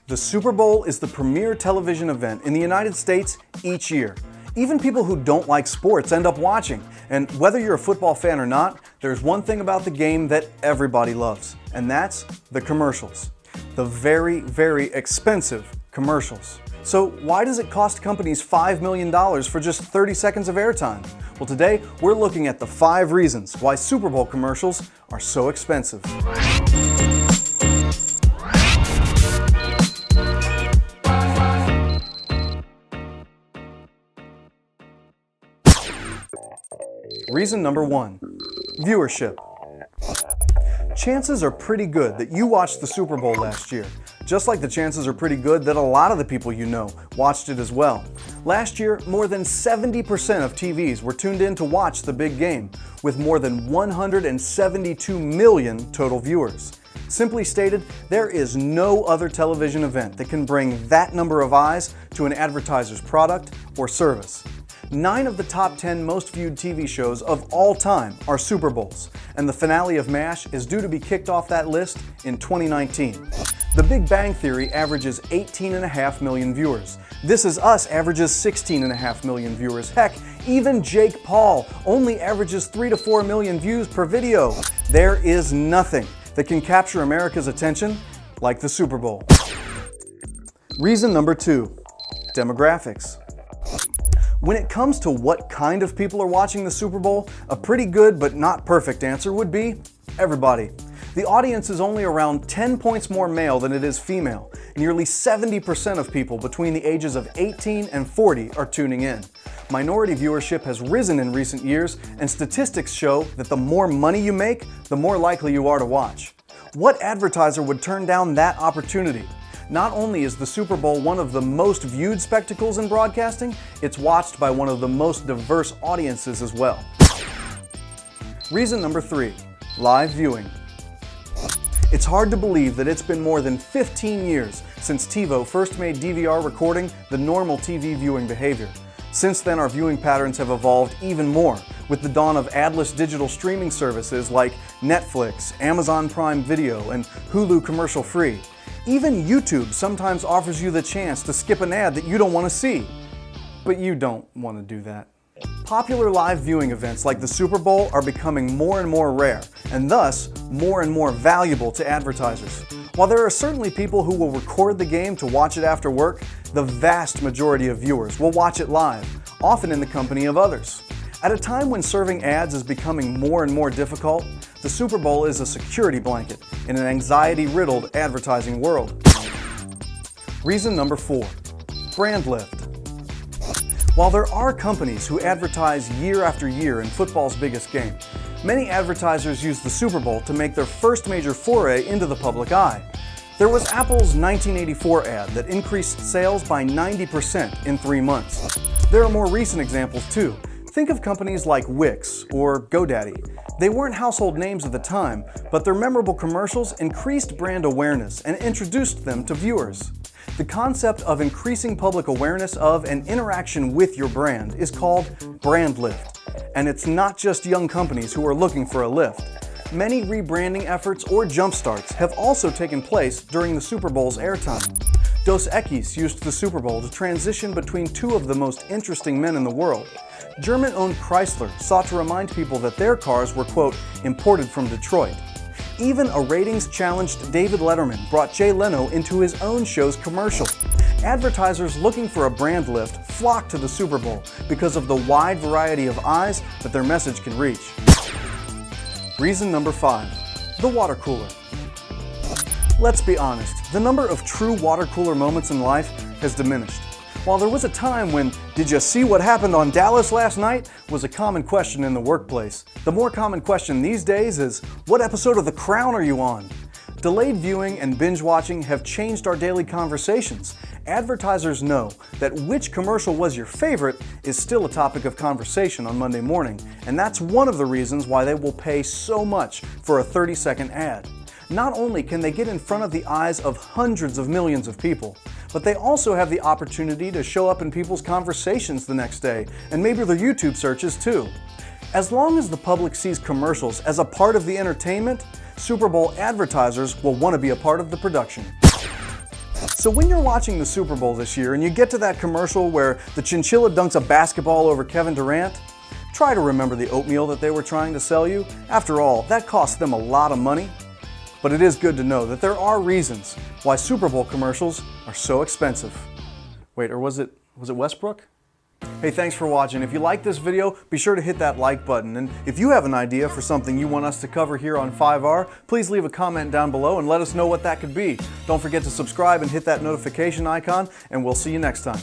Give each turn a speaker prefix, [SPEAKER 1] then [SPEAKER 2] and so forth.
[SPEAKER 1] The Super Bowl is the premier television event in the United States each year. Even people who don't like sports end up watching. And whether you're a football fan or not, there's one thing about the game that everybody loves, and that's the commercials. The very, very expensive commercials. So why does it cost companies $5 million for just 30 seconds of airtime? Well, today we're looking at the 5 reasons why Super Bowl commercials are so expensive. Reason number 1, viewership. Chances are pretty good that you watched the Super Bowl last year, just like the chances are pretty good that a lot of the people you know watched it as well. Last year, more than 70% of TVs were tuned in to watch the big game, with more than 172 million total viewers. Simply stated, there is no other television event that can bring that number of eyes to an advertiser's product or service. 9 of the top 10 most viewed TV shows of all time are Super Bowls, and the finale of MASH is due to be kicked off that list in 2019. The Big Bang Theory averages 18.5 million viewers. This Is Us averages 16.5 million viewers. Heck, even Jake Paul only averages 3 to 4 million views per video. There is nothing that can capture America's attention like the Super Bowl. Reason number 2, demographics. When it comes to what kind of people are watching the Super Bowl, a pretty good but not perfect answer would be everybody. The audience is only around 10 points more male than it is female. Nearly 70% of people between the ages of 18 and 40 are tuning in. Minority viewership has risen in recent years, and statistics show that the more money you make, the more likely you are to watch. What advertiser would turn down that opportunity? Not only is the Super Bowl one of the most viewed spectacles in broadcasting, it's watched by one of the most diverse audiences as well. Reason number 3, live viewing. It's hard to believe that it's been more than 15 years since TiVo first made DVR recording the normal TV viewing behavior. Since then, our viewing patterns have evolved even more, with the dawn of adless digital streaming services like Netflix, Amazon Prime Video, and Hulu commercial-free. Even YouTube sometimes offers you the chance to skip an ad that you don't want to see. But you don't want to do that. Popular live viewing events like the Super Bowl are becoming more and more rare, and thus more and more valuable to advertisers. While there are certainly people who will record the game to watch it after work, the vast majority of viewers will watch it live, often in the company of others. At a time when serving ads is becoming more and more difficult, the Super Bowl is a security blanket in an anxiety-riddled advertising world. Reason number 4, brand lift. While there are companies who advertise year after year in football's biggest game, many advertisers use the Super Bowl to make their first major foray into the public eye. There was Apple's 1984 ad that increased sales by 90% in 3 months. There are more recent examples too. Think of companies like Wix or GoDaddy. They weren't household names at the time, but their memorable commercials increased brand awareness and introduced them to viewers. The concept of increasing public awareness of and interaction with your brand is called brand lift. And it's not just young companies who are looking for a lift. Many rebranding efforts or jumpstarts have also taken place during the Super Bowl's airtime. Dos Equis used the Super Bowl to transition between 2 of the most interesting men in the world. German-owned Chrysler sought to remind people that their cars were, quote, imported from Detroit. Even a ratings-challenged David Letterman brought Jay Leno into his own show's commercial. Advertisers looking for a brand lift flock to the Super Bowl because of the wide variety of eyes that their message can reach. Reason number 5, the water cooler. Let's be honest, the number of true water cooler moments in life has diminished. While there was a time when "Did you see what happened on Dallas last night?" was a common question in the workplace, the more common question these days is, "What episode of The Crown are you on?" Delayed viewing and binge watching have changed our daily conversations. Advertisers know that which commercial was your favorite is still a topic of conversation on Monday morning, and that's one of the reasons why they will pay so much for a 30-second ad. Not only can they get in front of the eyes of hundreds of millions of people, but they also have the opportunity to show up in people's conversations the next day, and maybe their YouTube searches too. As long as the public sees commercials as a part of the entertainment, Super Bowl advertisers will want to be a part of the production. So when you're watching the Super Bowl this year and you get to that commercial where the chinchilla dunks a basketball over Kevin Durant, try to remember the oatmeal that they were trying to sell you. After all, that cost them a lot of money. But it is good to know that there are reasons why Super Bowl commercials are so expensive. Wait, or was it Westbrook? Hey, thanks for watching. If you like this video, be sure to hit that like button. And if you have an idea for something you want us to cover here on 5R, please leave a comment down below and let us know what that could be. Don't forget to subscribe and hit that notification icon, and we'll see you next time.